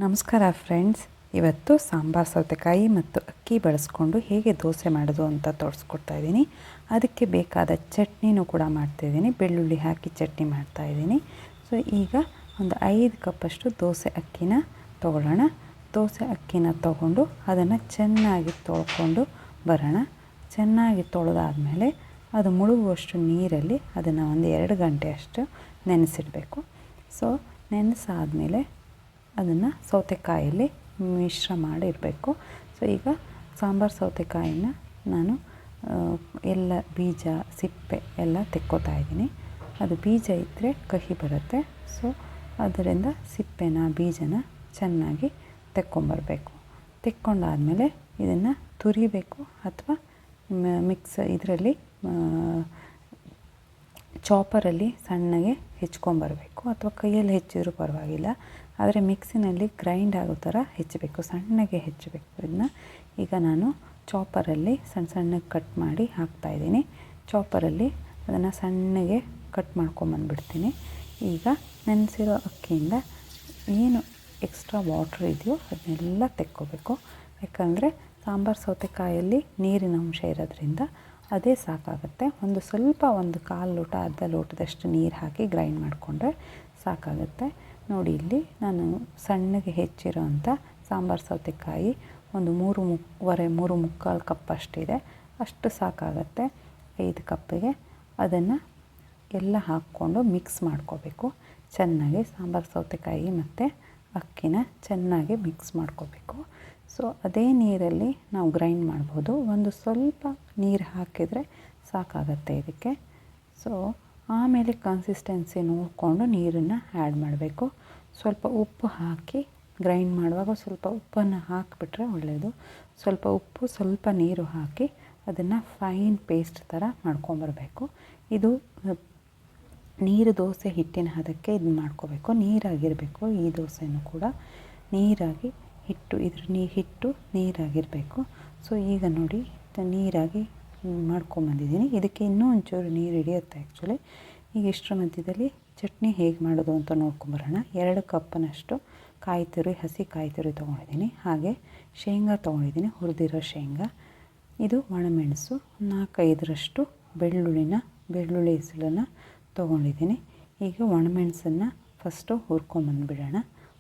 ನಮಸ್ಕಾರ ಫ್ರೆಂಡ್ಸ್, ಇವತ್ತು ಸಾಂಬಾರು ಸೌತೆಕಾಯಿ ಮತ್ತು ಅಕ್ಕಿ ಬಳಸ್ಕೊಂಡು ಹೇಗೆ ದೋಸೆ ಮಾಡೋದು ಅಂತ ತೋರಿಸ್ಕೊಡ್ತಾ ಇದ್ದೀನಿ. ಅದಕ್ಕೆ ಬೇಕಾದ ಚಟ್ನಿನೂ ಕೂಡ ಮಾಡ್ತಾಯಿದ್ದೀನಿ. ಬೆಳ್ಳುಳ್ಳಿ ಹಾಕಿ ಚಟ್ನಿ ಮಾಡ್ತಾಯಿದ್ದೀನಿ. ಸೊ ಈಗ ಒಂದು 5 ಕಪ್ಪಷ್ಟು ದೋಸೆ ಅಕ್ಕಿನ ತೊಗೊಳ್ಳೋಣ. ದೋಸೆ ಅಕ್ಕಿನ ತೊಗೊಂಡು ಅದನ್ನು ಚೆನ್ನಾಗಿ ತೊಳ್ಕೊಂಡು ಬರೋಣ. ಚೆನ್ನಾಗಿ ತೊಳೆದಾದ್ಮೇಲೆ ಅದು ಮುಳುಗುವಷ್ಟು ನೀರಲ್ಲಿ ಅದನ್ನು ಒಂದು 2 ಗಂಟೆ ಅಷ್ಟು ನೆನೆಸಿಡಬೇಕು. ಸೊ ನೆನೆಸಾದ್ಮೇಲೆ ಅದನ್ನು ಸೌತೆಕಾಯಲ್ಲಿ ಮಿಶ್ರ ಮಾಡಿರಬೇಕು. ಸೊ ಈಗ ಸಾಂಬಾರು ಸೌತೆಕಾಯಿನ ನಾನು ಎಲ್ಲ ಬೀಜ ಸಿಪ್ಪೆ ಎಲ್ಲ ತೆಕ್ಕೋತಾ ಇದ್ದೀನಿ. ಅದು ಬೀಜ ಇದ್ದರೆ ಕಹಿ ಬರುತ್ತೆ. ಸೊ ಅದರಿಂದ ಸಿಪ್ಪೆನ ಬೀಜನ ಚೆನ್ನಾಗಿ ತೆಕ್ಕೊಂಬರಬೇಕು. ತೆಕ್ಕೊಂಡಾದಮೇಲೆ ಇದನ್ನು ತುರಿಬೇಕು ಅಥವಾ ಇದರಲ್ಲಿ ಚಾಪರಲ್ಲಿ ಸಣ್ಣಗೆ ಹೆಚ್ಕೊಂಬರಬೇಕು, ಅಥವಾ ಕೈಯಲ್ಲಿ ಹೆಚ್ಚಿದ್ರೂ ಪರವಾಗಿಲ್ಲ. ಆದರೆ ಮಿಕ್ಸಿನಲ್ಲಿ ಗ್ರೈಂಡ್ ಆಗೋ ಥರ ಹೆಚ್ಚಬೇಕು, ಸಣ್ಣಗೆ ಹೆಚ್ಚಬೇಕು. ಇದನ್ನ ಈಗ ನಾನು ಚಾಪರಲ್ಲಿ ಸಣ್ಣಗೆ ಕಟ್ ಮಾಡಿ ಹಾಕ್ತಾಯಿದ್ದೀನಿ. ಚಾಪರಲ್ಲಿ ಅದನ್ನು ಸಣ್ಣಗೆ ಕಟ್ ಮಾಡ್ಕೊಂಬಂದ್ಬಿಡ್ತೀನಿ. ಈಗ ನೆನೆಸಿರೋ ಅಕ್ಕಿಯಿಂದ ಏನು ಎಕ್ಸ್ಟ್ರಾ ವಾಟ್ರ್ ಇದೆಯೋ ಅದನ್ನೆಲ್ಲ ತೆಕ್ಕೋಬೇಕು. ಯಾಕಂದರೆ ಸಾಂಬಾರು ಸೌತೆಕಾಯಲ್ಲಿ ನೀರಿನ ಅಂಶ ಇರೋದ್ರಿಂದ ಅದೇ ಸಾಕಾಗುತ್ತೆ. ಒಂದು ಕಾಲು ಲೋಟ ಅರ್ಧ ಲೋಟದಷ್ಟು ನೀರು ಹಾಕಿ ಗ್ರೈಂಡ್ ಮಾಡಿಕೊಂಡ್ರೆ ಸಾಕಾಗುತ್ತೆ. ನೋಡಿ, ಇಲ್ಲಿ ನಾನು ಸಣ್ಣಗೆ ಹೆಚ್ಚಿರೋ ಅಂಥ ಸಾಂಬಾರು ಸೌತೆಕಾಯಿ ಒಂದು 3.25 ಕಪ್ ಅಷ್ಟಿದೆ. ಅಷ್ಟು ಸಾಕಾಗುತ್ತೆ 5 ಕಪ್ಪಿಗೆ. ಅದನ್ನು ಎಲ್ಲ ಹಾಕ್ಕೊಂಡು ಮಿಕ್ಸ್ ಮಾಡ್ಕೋಬೇಕು ಚೆನ್ನಾಗಿ. ಸಾಂಬಾರು ಸೌತೆಕಾಯಿ ಮತ್ತು ಅಕ್ಕಿನ ಚೆನ್ನಾಗಿ ಮಿಕ್ಸ್ ಮಾಡ್ಕೋಬೇಕು. ಸೊ ಅದೇ ನೀರಲ್ಲಿ ನಾವು ಗ್ರೈಂಡ್ ಮಾಡ್ಬೋದು. ಸ್ವಲ್ಪ ನೀರು ಹಾಕಿದರೆ ಸಾಕಾಗತ್ತೆ ಇದಕ್ಕೆ. ಸೊ ಆಮೇಲೆ ಕನ್ಸಿಸ್ಟೆನ್ಸಿ ನೋಡಿಕೊಂಡು ನೀರನ್ನು ಆ್ಯಡ್ ಮಾಡಬೇಕು. ಸ್ವಲ್ಪ ಉಪ್ಪು ಹಾಕಿ ಗ್ರೈಂಡ್ ಮಾಡುವಾಗ ಸ್ವಲ್ಪ ಉಪ್ಪನ್ನು ಹಾಕಿಬಿಟ್ರೆ ಒಳ್ಳೆಯದು. ಸ್ವಲ್ಪ ಉಪ್ಪು, ಸ್ವಲ್ಪ ನೀರು ಹಾಕಿ ಅದನ್ನು ಫೈನ್ ಪೇಸ್ಟ್ ಥರ ಮಾಡ್ಕೊಂಬರಬೇಕು. ಇದು ನೀರು ದೋಸೆ ಹಿಟ್ಟಿನ ಹದಕ್ಕೆ ಇದು ಮಾಡ್ಕೋಬೇಕು. ನೀರಾಗಿರಬೇಕು ಈ ದೋಸೆನೂ ಕೂಡ. ನೀರಾಗಿ ಹಿಟ್ಟು ನೀರಾಗಿರಬೇಕು. ಸೊ ಈಗ ನೋಡಿ, ನೀರಾಗಿ ಮಾಡ್ಕೊಂಬಂದಿದ್ದೀನಿ. ಇದಕ್ಕೆ ಇನ್ನೂ ಒಂಚೂರು ನೀರು ಹಿಡಿಯುತ್ತೆ ಆ್ಯಕ್ಚುಲಿ. ಈಗ ಇಷ್ಟರ ಮಧ್ಯದಲ್ಲಿ ಚಟ್ನಿ ಹೇಗೆ ಮಾಡೋದು ಅಂತ ನೋಡ್ಕೊಂಬರೋಣ. 2 ಕಪ್ನಷ್ಟು ಹಸಿ ಕಾಯಿ ತುರಿ ತೊಗೊಂಡಿದ್ದೀನಿ. ಹಾಗೆ ಶೇಂಗಾ ತೊಗೊಂಡಿದ್ದೀನಿ, ಹುರಿದಿರೋ ಶೇಂಗಾ. ಇದು ಒಣಮೆಣಸು, 4-5ರಷ್ಟು ಬೆಳ್ಳುಳ್ಳಿ ಹೆಸಳನ್ನು ತೊಗೊಂಡಿದ್ದೀನಿ. ಈಗ ಒಣಮೆಣಸನ್ನು ಫಸ್ಟು ಹುರ್ಕೊಂಬಂದುಬಿಡೋಣ.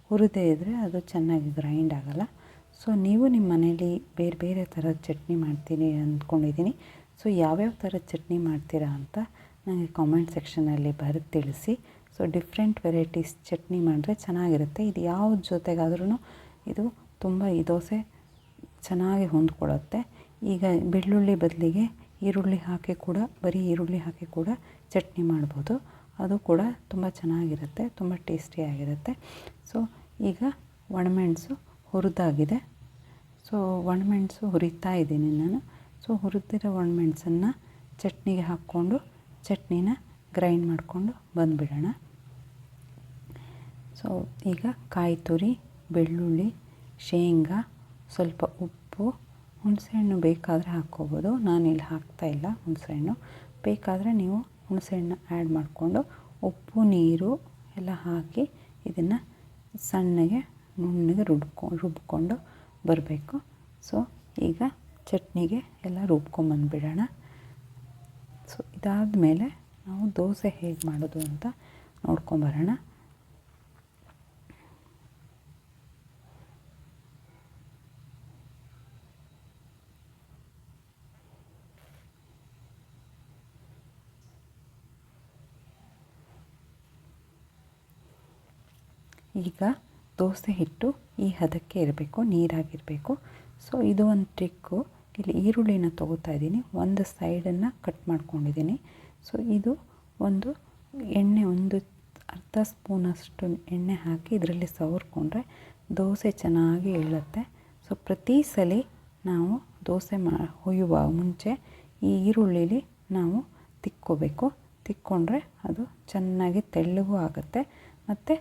ಹುರಿದೇ ಇದ್ದರೆ ಅದು ಚೆನ್ನಾಗಿ ಗ್ರೈಂಡ್ ಆಗೋಲ್ಲ. ಸೊ ನೀವು ನಿಮ್ಮ ಮನೇಲಿ ಬೇರೆ ಬೇರೆ ಥರದ ಚಟ್ನಿ ಮಾಡ್ತೀನಿ ಅಂದ್ಕೊಂಡಿದ್ದೀನಿ. ಸೊ ಯಾವ್ಯಾವ ಥರದ ಚಟ್ನಿ ಮಾಡ್ತೀರಾ ಅಂತ ನನಗೆ ಕಾಮೆಂಟ್ ಸೆಕ್ಷನಲ್ಲಿ ಬರೆದು ತಿಳಿಸಿ. ಸೊ ಡಿಫ್ರೆಂಟ್ ವೆರೈಟೀಸ್ ಚಟ್ನಿ ಮಾಡಿದ್ರೆ ಚೆನ್ನಾಗಿರುತ್ತೆ. ಇದು ಯಾವ ಜೊತೆಗಾದ್ರೂ ಈ ದೋಸೆ ಚೆನ್ನಾಗಿ ಹೊಂದ್ಕೊಳ್ಳುತ್ತೆ. ಈಗ ಬೆಳ್ಳುಳ್ಳಿ ಬದಲಿಗೆ ಬರೀ ಈರುಳ್ಳಿ ಹಾಕಿ ಕೂಡ ಚಟ್ನಿ ಮಾಡ್ಬೋದು. ಅದು ಕೂಡ ತುಂಬ ಚೆನ್ನಾಗಿರುತ್ತೆ, ತುಂಬ ಟೇಸ್ಟಿಯಾಗಿರುತ್ತೆ. ಸೊ ಈಗ ಒಣಮೆಣಸು ಹುರಿದಾಗಿದೆ. ಸೊ ಒಣಮೆಣಸು ಹುರಿತಾ ಇದ್ದೀನಿ ನಾನು. ಸೊ ಹುರಿದಿರೋ ಒಣಮೆಣಸನ್ನು ಚಟ್ನಿಗೆ ಹಾಕ್ಕೊಂಡು ಚಟ್ನಿನ ಗ್ರೈಂಡ್ ಮಾಡಿಕೊಂಡು ಬಂದುಬಿಡೋಣ. ಸೊ ಈಗ ಕಾಯಿ ತುರಿ, ಬೆಳ್ಳುಳ್ಳಿ, ಶೇಂಗಾ, ಸ್ವಲ್ಪ ಉಪ್ಪು, ಹುಣಸೆಹಣ್ಣು ಬೇಕಾದರೆ ಹಾಕ್ಕೋಬೋದು. ನಾನಿಲ್ಲಿ ಹಾಕ್ತಾಯಿಲ್ಲ ಹುಣಸೆಹಣ್ಣು. ಬೇಕಾದರೆ ನೀವು ಹುಣಸೆಹಣ್ಣು ಆ್ಯಡ್ ಮಾಡಿಕೊಂಡು ಉಪ್ಪು, ನೀರು ಎಲ್ಲ ಹಾಕಿ ಇದನ್ನು ಸಣ್ಣಗೆ ನುಣ್ಣಗೆ ರುಬ್ಕೊಂಡು ಬರಬೇಕು. ಸೊ ಈಗ ಚಟ್ನಿಗೆ ಎಲ್ಲ ರುಬ್ಕೊಂಬಂದುಬಿಡೋಣ. ಸೊ ಇದಾದ ಮೇಲೆ ನಾವು ದೋಸೆ ಹೇಗೆ ಮಾಡೋದು ಅಂತ ನೋಡ್ಕೊಂಬರೋಣ. ಈಗ ದೋಸೆ ಹಿಟ್ಟು ಈ ಹದಕ್ಕೆ ಇರಬೇಕು, ನೀರಾಗಿರಬೇಕು. ಸೊ ಇದು ಒಂದು ಟ್ರಿಕ್ಕು. ಇಲ್ಲಿ ಈರುಳ್ಳಿನ ತೊಗೋತಾ ಇದ್ದೀನಿ, ಒಂದು ಸೈಡನ್ನು ಕಟ್ ಮಾಡ್ಕೊಂಡಿದ್ದೀನಿ. ಸೊ ಇದು ಒಂದು ಅರ್ಧ ಸ್ಪೂನಷ್ಟು ಎಣ್ಣೆ ಹಾಕಿ ಇದರಲ್ಲಿ ಸವರ್ಕೊಂಡ್ರೆ ದೋಸೆ ಚೆನ್ನಾಗಿ ಏಳುತ್ತೆ. ಸೊ ಪ್ರತಿ ಸಲ ನಾವು ದೋಸೆ ಹುಯ್ಯುವ ಮುಂಚೆ ಈ ಈರುಳ್ಳಿಲಿ ನಾವು ತಿಕ್ಕೊಂಡ್ರೆ ಅದು ಚೆನ್ನಾಗಿ ತೆಳ್ಳಗೂ ಆಗುತ್ತೆ ಮತ್ತು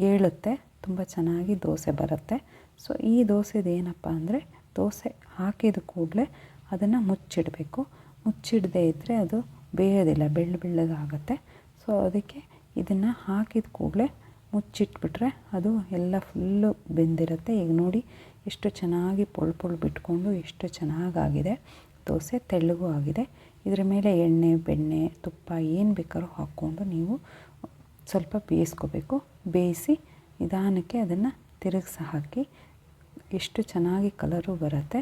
ಏಳುತ್ತೆ, ತುಂಬ ಚೆನ್ನಾಗಿ ದೋಸೆ ಬರುತ್ತೆ. ಸೊ ಈ ದೋಸೆದು ಏನಪ್ಪ ಅಂದರೆ, ದೋಸೆ ಹಾಕಿದ ಕೂಡಲೇ ಅದನ್ನು ಮುಚ್ಚಿಡಬೇಕು. ಮುಚ್ಚಿಡದೇ ಇದ್ದರೆ ಅದು ಬೇಯೋದಿಲ್ಲ, ಬೆಳ್ಳಗಾಗುತ್ತೆ. ಸೊ ಅದಕ್ಕೆ ಇದನ್ನು ಹಾಕಿದ ಕೂಡಲೇ ಮುಚ್ಚಿಟ್ಬಿಟ್ರೆ ಅದು ಎಲ್ಲ ಫುಲ್ಲು ಬೆಂದಿರುತ್ತೆ. ಈಗ ನೋಡಿ ಎಷ್ಟು ಚೆನ್ನಾಗಿ ಪೊಳು ಬಿಟ್ಕೊಂಡು ಎಷ್ಟು ಚೆನ್ನಾಗಾಗಿದೆ ದೋಸೆ, ತೆಳ್ಳಗೂ ಆಗಿದೆ. ಇದರ ಮೇಲೆ ಎಣ್ಣೆ, ಬೆಣ್ಣೆ, ತುಪ್ಪ ಏನು ಬೇಕಾದ್ರೂ ಹಾಕ್ಕೊಂಡು ನೀವು ಸ್ವಲ್ಪ ಬೇಯಿಸ್ಕೋಬೇಕು. ಬೇಯಿಸಿ ನಿಧಾನಕ್ಕೆ ಅದನ್ನು ತಿರುಗಿಸಿ ಹಾಕಿ ಎಷ್ಟು ಚೆನ್ನಾಗಿ ಕಲರು ಬರುತ್ತೆ.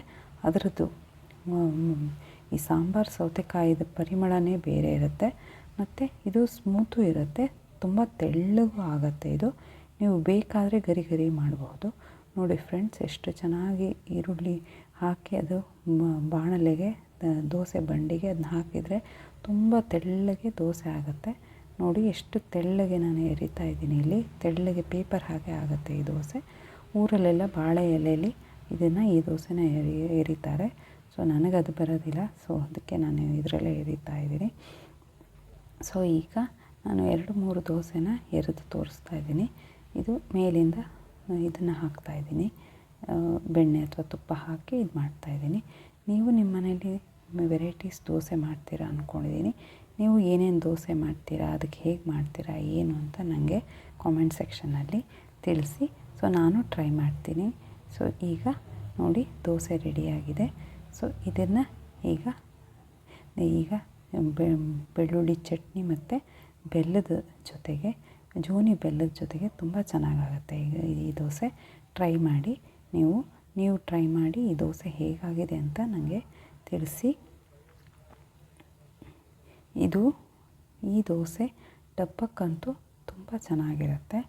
ಅದರದ್ದು ಈ ಸಾಂಬಾರು ಸೌತೆಕಾಯಿದ ಪರಿಮಳನೇ ಬೇರೆ ಇರುತ್ತೆ. ಮತ್ತು ಇದು ಸ್ಮೂತು ಇರುತ್ತೆ, ತುಂಬ ತೆಳ್ಳಗೂ ಆಗುತ್ತೆ. ಇದು ನೀವು ಬೇಕಾದರೆ ಗರಿ ಗರಿ ಮಾಡಬಹುದು. ನೋಡಿ ಫ್ರೆಂಡ್ಸ್, ಎಷ್ಟು ಚೆನ್ನಾಗಿ ಈರುಳ್ಳಿ ಹಾಕಿ ಅದು ಬಾಣಲೆಗೆ ದೋಸೆ ಬಂಡಿಗೆ ಅದನ್ನ ಹಾಕಿದರೆ ತುಂಬ ತೆಳ್ಳಗೆ ದೋಸೆ ಆಗುತ್ತೆ. ನೋಡಿ ಎಷ್ಟು ತೆಳ್ಳಗೆ ನಾನು ಎರಿತಾ ಇದ್ದೀನಿ. ಇಲ್ಲಿ ತೆಳ್ಳಗೆ ಪೇಪರ್ ಹಾಗೆ ಆಗುತ್ತೆ ಈ ದೋಸೆ. ಊರಲ್ಲೆಲ್ಲ ಬಾಳೆ ಎಲೆಯಲ್ಲಿ ಈ ದೋಸೆನ ಎರಿತಾರೆ. ಸೊ ನನಗದು ಬರೋದಿಲ್ಲ, ಸೊ ಅದಕ್ಕೆ ನಾನು ಇದರಲ್ಲೇ ಎರಿತಾ ಇದ್ದೀನಿ. ಸೊ ಈಗ ನಾನು 2-3 ದೋಸೆನ ಎರೆದು ತೋರಿಸ್ತಾ ಇದ್ದೀನಿ. ಇದು ಮೇಲಿಂದ ಇದನ್ನು ಹಾಕ್ತಾಯಿದ್ದೀನಿ, ಬೆಣ್ಣೆ ಅಥವಾ ತುಪ್ಪ ಹಾಕಿ ಇದು ಮಾಡ್ತಾಯಿದ್ದೀನಿ. ನೀವು ನಿಮ್ಮ ಮನೇಲಿ ವೆರೈಟೀಸ್ ದೋಸೆ ಮಾಡ್ತೀರಾ ಅಂದ್ಕೊಂಡಿದ್ದೀನಿ. ನೀವು ಏನೇನು ದೋಸೆ ಮಾಡ್ತೀರಾ, ಅದಕ್ಕೆ ಹೇಗೆ ಮಾಡ್ತೀರಾ ಏನು ಅಂತ ನನಗೆ ಕಾಮೆಂಟ್ ಸೆಕ್ಷನಲ್ಲಿ ತಿಳಿಸಿ. ಸೊ ನಾನು ಟ್ರೈ ಮಾಡ್ತೀನಿ. ಸೊ ಈಗ ನೋಡಿ ದೋಸೆ ರೆಡಿಯಾಗಿದೆ. ಸೊ ಇದನ್ನು ಈಗ ಬೆಳ್ಳುಳ್ಳಿ ಚಟ್ನಿ ಮತ್ತು ಬೆಲ್ಲದ ಜೊತೆಗೆ, ಜೋನಿ ಬೆಲ್ಲದ ಜೊತೆಗೆ ತುಂಬ ಚೆನ್ನಾಗಾಗುತ್ತೆ ಈಗ ಈ ದೋಸೆ. ಟ್ರೈ ಮಾಡಿ, ನೀವು ಟ್ರೈ ಮಾಡಿ ಈ ದೋಸೆ ಹೇಗಾಗಿದೆ ಅಂತ ನನಗೆ ತಿಳಿಸಿ. ಈ ದೋಸೆ ಡಬ್ಬಕ್ಕಂತೂ ತುಂಬ ಚೆನ್ನಾಗಿರುತ್ತೆ.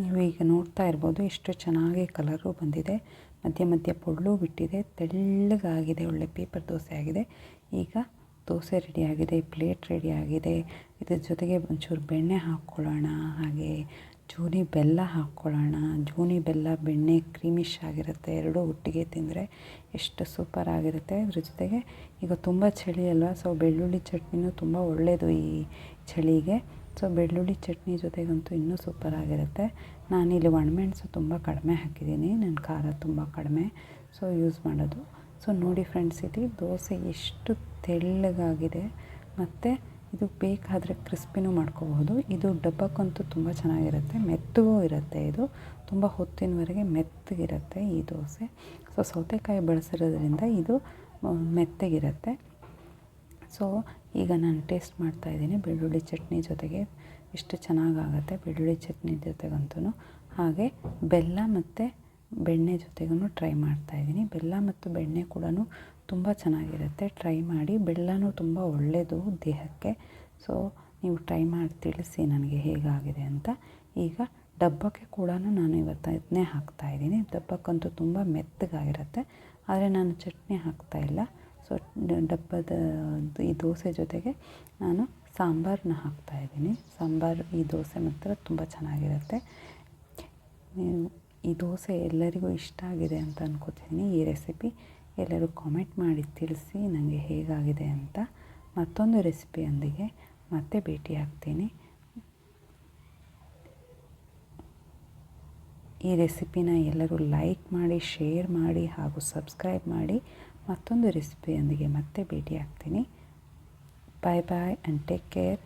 ನೀವು ಈಗ ನೋಡ್ತಾ ಇರ್ಬೋದು ಎಷ್ಟು ಚೆನ್ನಾಗಿ ಕಲರು ಬಂದಿದೆ, ಮಧ್ಯೆ ಪೊಳ್ಳು ಬಿಟ್ಟಿದೆ, ತೆಳ್ಳಗಾಗಿದೆ, ಒಳ್ಳೆ ಪೇಪರ್ ದೋಸೆ ಆಗಿದೆ. ಈಗ ದೋಸೆ ರೆಡಿಯಾಗಿದೆ, ಪ್ಲೇಟ್ ರೆಡಿಯಾಗಿದೆ. ಇದ್ರ ಜೊತೆಗೆ ಒಂಚೂರು ಬೆಣ್ಣೆ ಹಾಕ್ಕೊಳ್ಳೋಣ, ಹಾಗೆ ಜೋನಿ ಬೆಲ್ಲ ಹಾಕ್ಕೊಳ್ಳೋಣ. ಜೋನಿ ಬೆಲ್ಲ ಬೆಣ್ಣೆ ಕ್ರೀಮಿಶ್ ಆಗಿರುತ್ತೆ, ಎರಡೂ ಒಟ್ಟಿಗೆ ತಿಂದರೆ ಎಷ್ಟು ಸೂಪರ್ ಆಗಿರುತ್ತೆ. ಇದ್ರ ಜೊತೆಗೆ ಈಗ ತುಂಬ ಚಳಿ ಅಲ್ವಾ, ಸೊ ಬೆಳ್ಳುಳ್ಳಿ ಚಟ್ನಿನೂ ತುಂಬ ಒಳ್ಳೆಯದು ಈ ಚಳಿಗೆ. ಸೊ ಬೆಳ್ಳುಳ್ಳಿ ಚಟ್ನಿ ಜೊತೆಗಂತೂ ಇನ್ನೂ ಸೂಪರಾಗಿರುತ್ತೆ. ನಾನಿಲ್ಲಿ ಒಣಮೆಣಸು ತುಂಬ ಕಡಿಮೆ ಹಾಕಿದ್ದೀನಿ, ನನ್ನ ಖಾರ ತುಂಬ ಕಡಿಮೆ ಸೊ ಯೂಸ್ ಮಾಡೋದು. ಸೊ ನೋಡಿ ಫ್ರೆಂಡ್ಸ್, ಇಲ್ಲಿ ದೋಸೆ ಎಷ್ಟು ತೆಳ್ಳಗಾಗಿದೆ, ಮತ್ತು ಇದು ಬೇಕಾದರೆ ಕ್ರಿಸ್ಪಿನೂ ಮಾಡ್ಕೋಬಹುದು. ಇದು ಡಬ್ಬಕ್ಕಂತೂ ತುಂಬ ಚೆನ್ನಾಗಿರುತ್ತೆ, ಮೆತ್ತಗೂ ಇರುತ್ತೆ. ಇದು ತುಂಬ ಹೊತ್ತಿನವರೆಗೆ ಮೆತ್ತಗಿರುತ್ತೆ ಈ ದೋಸೆ. ಸೊ ಸೌತೆಕಾಯಿ ಬಳಸಿರೋದ್ರಿಂದ ಇದು ಮೆತ್ತಗಿರುತ್ತೆ. ಸೊ ಈಗ ನಾನು ಟೇಸ್ಟ್ ಮಾಡ್ತಾಯಿದ್ದೀನಿ ಬೆಳ್ಳುಳ್ಳಿ ಚಟ್ನಿ ಜೊತೆಗೆ, ಎಷ್ಟು ಚೆನ್ನಾಗಾಗುತ್ತೆ ಬೆಳ್ಳುಳ್ಳಿ ಚಟ್ನಿ ಜೊತೆಗಂತೂ. ಹಾಗೆ ಬೆಲ್ಲ ಮತ್ತು ಬೆಣ್ಣೆ ಜೊತೆಗೂ ಟ್ರೈ ಮಾಡ್ತಾಯಿದ್ದೀನಿ. ಬೆಲ್ಲ ಮತ್ತು ಬೆಣ್ಣೆ ಕೂಡ ತುಂಬ ಚೆನ್ನಾಗಿರುತ್ತೆ, ಟ್ರೈ ಮಾಡಿ. ಬೆಲ್ಲನೂ ತುಂಬ ಒಳ್ಳೆಯದು ದೇಹಕ್ಕೆ. ಸೊ ನೀವು ಟ್ರೈ ಮಾಡಿ ತಿಳಿಸಿ ನನಗೆ ಹೇಗಾಗಿದೆ ಅಂತ. ಈಗ ಡಬ್ಬಕ್ಕೆ ಕೂಡ ನಾನು ಇವತ್ತು ಇದನ್ನೇ ಹಾಕ್ತಾಯಿದ್ದೀನಿ. ಡಬ್ಬಕ್ಕಂತೂ ತುಂಬ ಮೆತ್ತಗಾಗಿರುತ್ತೆ, ಆದರೆ ನಾನು ಚಟ್ನಿ ಹಾಕ್ತಾಯಿಲ್ಲ. ಸೊ ಡಬ್ಬದ ಈ ದೋಸೆ ಜೊತೆಗೆ ನಾನು ಸಾಂಬಾರನ್ನ ಹಾಕ್ತಾಯಿದ್ದೀನಿ. ಸಾಂಬಾರು ಈ ದೋಸೆ ಮಾತ್ರ ತುಂಬ ಚೆನ್ನಾಗಿರುತ್ತೆ. ಈ ದೋಸೆ ಎಲ್ಲರಿಗೂ ಇಷ್ಟ ಆಗಿದೆ ಅಂತ ಅನ್ಕೋತೀನಿ. ಈ ರೆಸಿಪಿ ಎಲ್ಲರೂ ಕಾಮೆಂಟ್ ಮಾಡಿ ತಿಳಿಸಿ ನನಗೆ ಹೇಗಾಗಿದೆ ಅಂತ. ಮತ್ತೊಂದು ರೆಸಿಪಿಯೊಂದಿಗೆ ಮತ್ತೆ ಭೇಟಿ ಆಗ್ತೀನಿ. ಈ ರೆಸಿಪಿನ ಎಲ್ಲರೂ ಲೈಕ್ ಮಾಡಿ, ಶೇರ್ ಮಾಡಿ ಹಾಗೂ ಸಬ್ಸ್ಕ್ರೈಬ್ ಮಾಡಿ. ಮತ್ತೊಂದು ರೆಸಿಪಿಯೊಂದಿಗೆ ಮತ್ತೆ ಭೇಟಿ ಆಗ್ತೀನಿ. ಬಾಯ್ ಬಾಯ್ ಆ್ಯಂಡ್ ಟೇಕ್ ಕೇರ್.